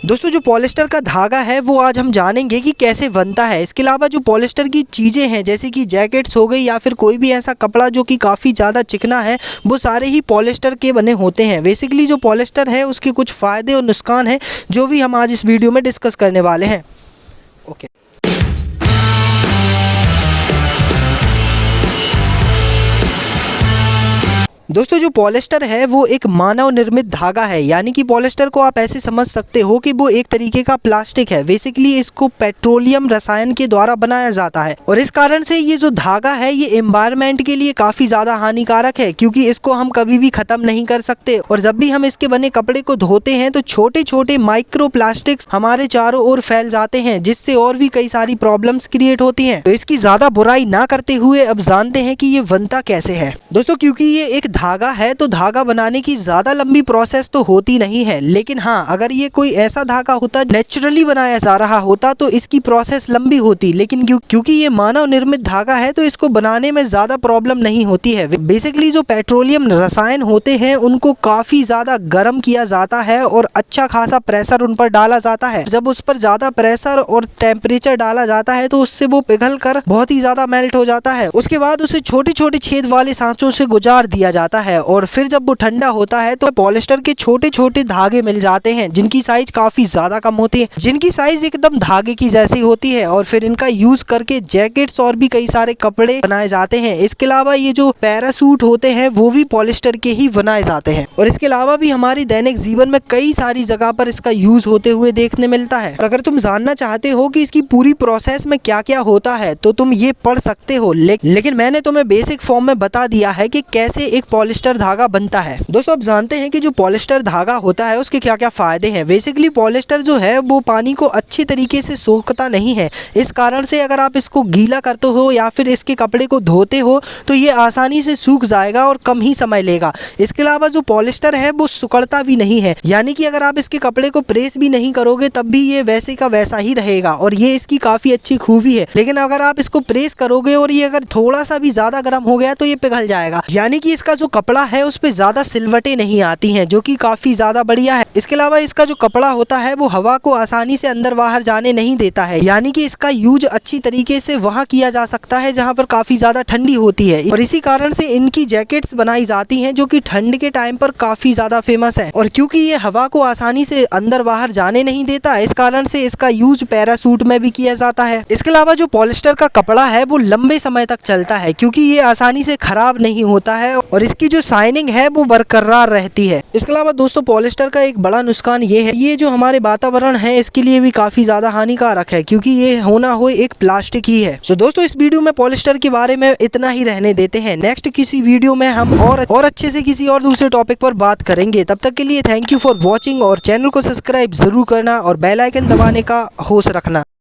दोस्तों जो पॉलिस्टर का धागा है वो आज हम जानेंगे कि कैसे बनता है। इसके अलावा जो पॉलिस्टर की चीज़ें हैं जैसे कि जैकेट्स हो गई या फिर कोई भी ऐसा कपड़ा जो कि काफ़ी ज़्यादा चिकना है वो सारे ही पॉलिस्टर के बने होते हैं। बेसिकली जो पॉलिस्टर है उसके कुछ फ़ायदे और नुकसान हैं जो भी हम आज इस वीडियो में डिस्कस करने वाले हैं। ओके दोस्तों जो पॉलिस्टर है वो एक मानव निर्मित धागा है, यानी कि पॉलिस्टर को आप ऐसे समझ सकते हो कि वो एक तरीके का प्लास्टिक है। बेसिकली इसको पेट्रोलियम रसायन के द्वारा बनाया जाता है और इस कारण से ये जो धागा है ये एनवायरनमेंट के लिए काफ़ी ज़्यादा हानिकारक है, क्योंकि इसको हम कभी भी ख़त्म नहीं कर सकते। और जब भी हम इसके बने कपड़े को धोते हैं तो छोटे छोटे माइक्रो प्लास्टिक्स हमारे चारों ओर फैल जाते हैं, जिससे और भी कई सारी प्रॉब्लम्स क्रिएट होती हैं। तो इसकी ज़्यादा बुराई ना करते हुए अब जानते हैं कि ये बनता कैसे है। दोस्तों क्योंकि ये एक धागा है तो धागा बनाने की ज्यादा लंबी प्रोसेस तो होती नहीं है, लेकिन हाँ अगर ये कोई ऐसा धागा होता नेचुरली बनाया जा रहा होता तो इसकी प्रोसेस लंबी होती। लेकिन क्योंकि ये मानव निर्मित धागा है तो इसको बनाने में ज्यादा प्रॉब्लम नहीं होती है। बेसिकली जो पेट्रोलियम रसायन होते हैं उनको काफी ज्यादा गर्म किया जाता है और अच्छा खासा प्रेशर उन पर डाला जाता है। जब उस पर ज्यादा प्रेशर और टेम्परेचर डाला जाता है तो उससे वो पिघल कर बहुत ही ज्यादा मेल्ट हो जाता है। उसके बाद उसे छोटे छोटे छेद वाले सांचों से गुजार दिया जाता है और फिर जब वो ठंडा होता है तो पॉलिस्टर के छोटे छोटे धागे मिल जाते हैं जिनकी साइज काफी ज्यादा कम होती है, जिनकी साइज एकदम धागे की जैसी होती है। और फिर इनका यूज करके जैकेट्स और भी कई सारे कपड़े बनाए जाते हैं। इसके अलावा ये जो पैरासूट होते हैं वो भी पॉलिस्टर के ही बनाए जाते हैं। और इसके अलावा भी हमारी दैनिक जीवन में कई सारी जगह पर इसका यूज होते हुए देखने मिलता है। और अगर तुम जानना चाहते हो कि इसकी पूरी प्रोसेस में क्या क्या होता है तो तुम ये पढ़ सकते हो, लेकिन मैंने तुम्हें बेसिक फॉर्म में बता दिया है कि कैसे एक पॉलिस्टर धागा बनता है। दोस्तों आप जानते हैं कि जो पॉलिस्टर धागा होता है उसके क्या क्या फायदे हैं। बेसिकली पॉलिस्टर जो है वो पानी को अच्छी तरीके से सोखता नहीं है। इस कारण से अगर आप इसको गीला करते हो या फिर इसके कपड़े को धोते हो तो ये आसानी से सूख जाएगा और कम ही समय लेगा। इसके अलावा जो पॉलिस्टर है वो सिकुड़ता भी नहीं है, यानी कि अगर आप इसके कपड़े को प्रेस भी नहीं करोगे तब भी ये वैसे का वैसा ही रहेगा और ये इसकी काफी अच्छी खूबी है। लेकिन अगर आप इसको प्रेस करोगे और ये अगर थोड़ा सा भी ज्यादा गर्म हो गया तो ये पिघल जाएगा, यानी कि इसका जो कपड़ा है उस पे ज्यादा सिलवटें नहीं आती हैं, जो कि काफी ज्यादा बढ़िया है। इसके अलावा इसका जो कपड़ा होता है वो हवा को आसानी से अंदर बाहर जाने नहीं देता है, यानी कि इसका यूज अच्छी तरीके से वहां किया जा सकता है जहां पर काफी ज्यादा ठंडी होती है। और इसी कारण से इनकी जैकेट्स बनाई जाती हैं जो कि ठंड के टाइम पर काफी ज्यादा फेमस है। और क्योंकि ये हवा को आसानी से अंदर बाहर जाने नहीं देता इस कारण से इसका यूज पैरासूट में भी किया जाता है। इसके अलावा जो पॉलिस्टर का कपड़ा है वो लंबे समय तक चलता है क्योंकि ये आसानी से खराब नहीं होता है और इसकी जो शाइनिंग है वो बरकरार रहती है। इसके अलावा दोस्तों पॉलिस्टर का एक बड़ा नुकसान ये है, ये जो हमारे वातावरण है इसके लिए भी काफी ज्यादा हानिकारक है क्योंकि ये होना हो एक प्लास्टिक ही है। सो दोस्तों इस वीडियो में पॉलिस्टर के बारे में इतना ही रहने देते हैं। नेक्स्ट किसी वीडियो में हम और अच्छे से किसी और दूसरे टॉपिक पर बात करेंगे। तब तक के लिए थैंक यू फॉर वॉचिंग और चैनल को सब्सक्राइब जरूर करना और बेल आइकन दबाने का होश रखना।